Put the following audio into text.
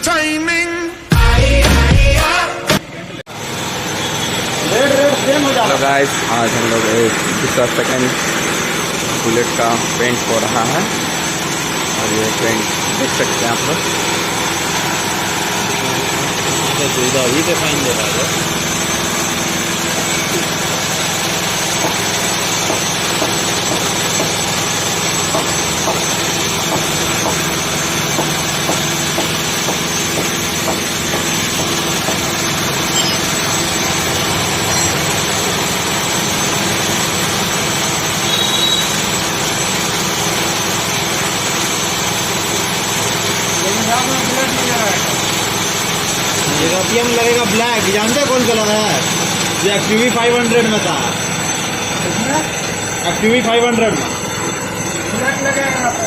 timing. Hello guys, आज हम लोग एक दूसरा सेकंड बुलेट का पेंट हो रहा है और ये पेंट देख सकते हैं आप लोग। अभी तो फाइन दे रहा है। यूरोपियन लगेगा ब्लैक, जानते कौन कलर है? जो एक्टिवी 500 में था, एक्टिवी 500 में ब्लैक लगेगा।